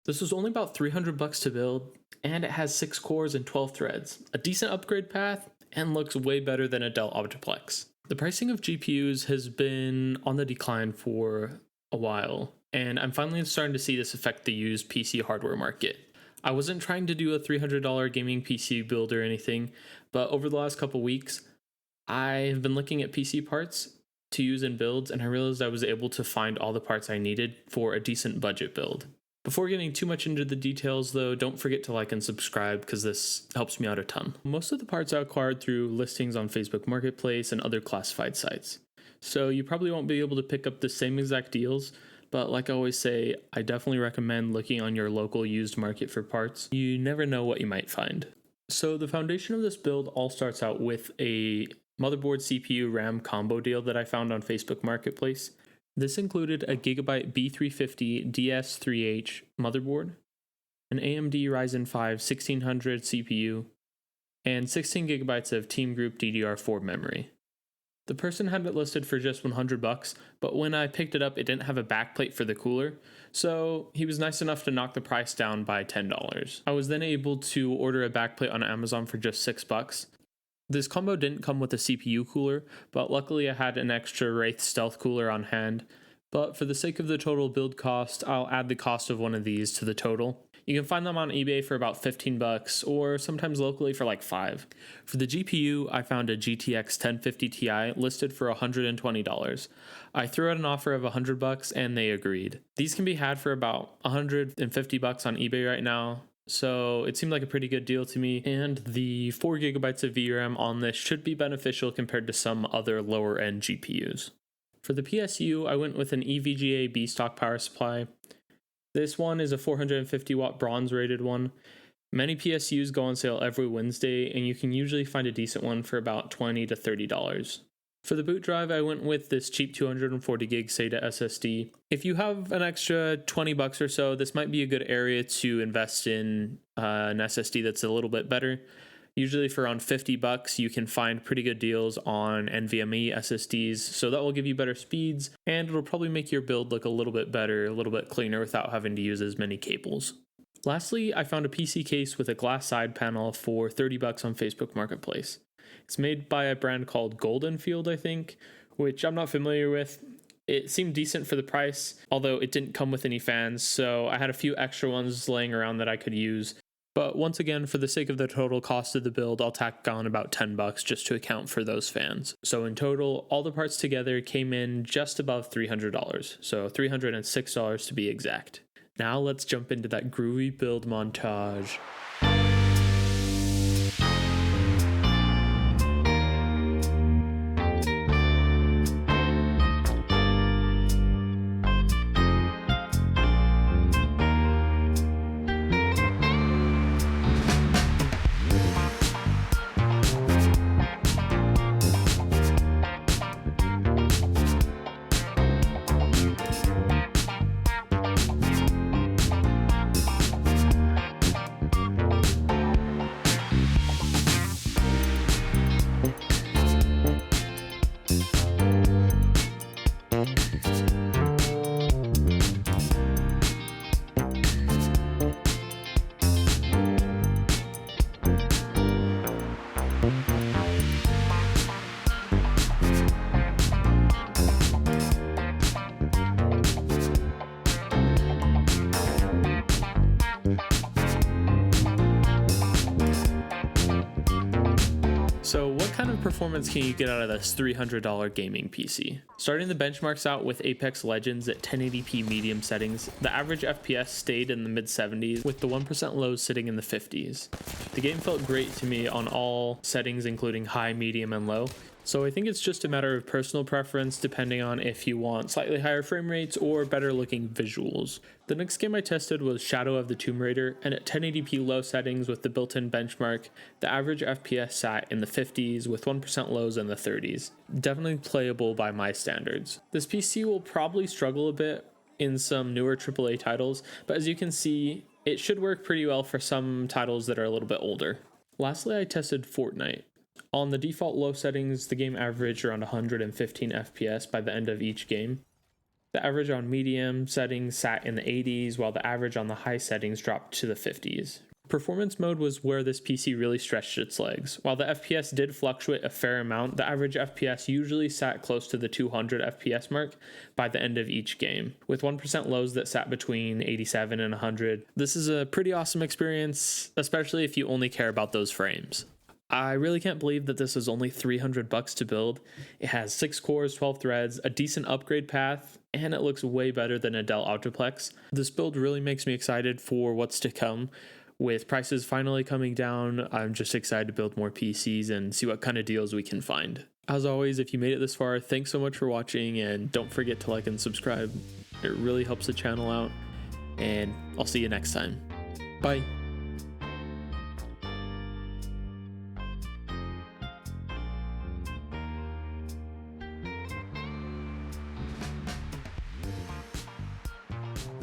This was only about 300 bucks to build, and it has 6 cores and 12 threads, a decent upgrade path, and looks way better than a Dell Optiplex. The pricing of GPUs has been on the decline for a while, and I'm finally starting to see this affect the used PC hardware market. I wasn't trying to do a $300 gaming PC build or anything, but over the last couple weeks, I have been looking at PC parts to use in builds, and I realized I was able to find all the parts I needed for a decent budget build. Before getting too much into the details though, don't forget to like and subscribe because this helps me out a ton. Most of the parts I acquired through listings on Facebook Marketplace and other classified sites. So you probably won't be able to pick up the same exact deals, but like I always say, I definitely recommend looking on your local used market for parts. You never know what you might find. So the foundation of this build all starts out with a motherboard CPU RAM combo deal that I found on Facebook Marketplace. This included a Gigabyte B350 DS3H motherboard, an AMD Ryzen 5 1600 CPU, and 16 gigabytes of Team Group DDR4 memory. The person had it listed for just 100 bucks, but when I picked it up, it didn't have a backplate for the cooler, so he was nice enough to knock the price down by $10. I was then able to order a backplate on Amazon for just 6 bucks. This combo didn't come with a CPU cooler, but luckily I had an extra Wraith Stealth cooler on hand. But for the sake of the total build cost, I'll add the cost of one of these to the total. You can find them on eBay for about 15 bucks, or sometimes locally for like 5. For the GPU, I found a GTX 1050 Ti listed for $120. I threw out an offer of 100 bucks and they agreed. These can be had for about 150 bucks on eBay right now. So it seemed like a pretty good deal to me, and the 4 gigabytes of VRAM on this should be beneficial compared to some other lower end GPUs. For the PSU, I went with an EVGA B-stock power supply. This one is a 450 watt bronze rated one. Many PSUs go on sale every Wednesday, and you can usually find a decent one for about $20 to $30. For the boot drive, I went with this cheap 240 gig SATA SSD. If you have an extra 20 bucks or so, this might be a good area to invest in an SSD that's a little bit better. Usually for around 50 bucks, you can find pretty good deals on NVMe SSDs, so that will give you better speeds, and it'll probably make your build look a little bit better, a little bit cleaner without having to use as many cables. Lastly, I found a PC case with a glass side panel for 30 bucks on Facebook Marketplace. It's made by a brand called Golden Field, I think, which I'm not familiar with. It seemed decent for the price, although it didn't come with any fans, so I had a few extra ones laying around that I could use. But once again, for the sake of the total cost of the build, I'll tack on about 10 bucks just to account for those fans. So in total, all the parts together came in just above $300, so $306 to be exact. Now let's jump into that groovy build montage. So what kind of performance can you get out of this $300 gaming PC? Starting the benchmarks out with Apex Legends at 1080p medium settings, the average FPS stayed in the mid-70s with the 1% lows sitting in the 50s. The game felt great to me on all settings including high, medium, and low. So I think it's just a matter of personal preference depending on if you want slightly higher frame rates or better looking visuals. The next game I tested was Shadow of the Tomb Raider, and at 1080p low settings with the built-in benchmark, the average FPS sat in the 50s with 1% lows in the 30s. Definitely playable by my standards. This PC will probably struggle a bit in some newer AAA titles, but as you can see, it should work pretty well for some titles that are a little bit older. Lastly, I tested Fortnite. On the default low settings, the game averaged around 115 FPS by the end of each game. The average on medium settings sat in the 80s, while the average on the high settings dropped to the 50s. Performance mode was where this PC really stretched its legs. While the FPS did fluctuate a fair amount, the average FPS usually sat close to the 200 FPS mark by the end of each game, with 1% lows that sat between 87 and 100. This is a pretty awesome experience, especially if you only care about those frames. I really can't believe that this is only $300 to build. It has 6 cores, 12 threads, a decent upgrade path, and it looks way better than a Dell Optiplex. This build really makes me excited for what's to come. With prices finally coming down, I'm just excited to build more PCs and see what kind of deals we can find. As always, if you made it this far, thanks so much for watching, and don't forget to like and subscribe. It really helps the channel out, and I'll see you next time. Bye.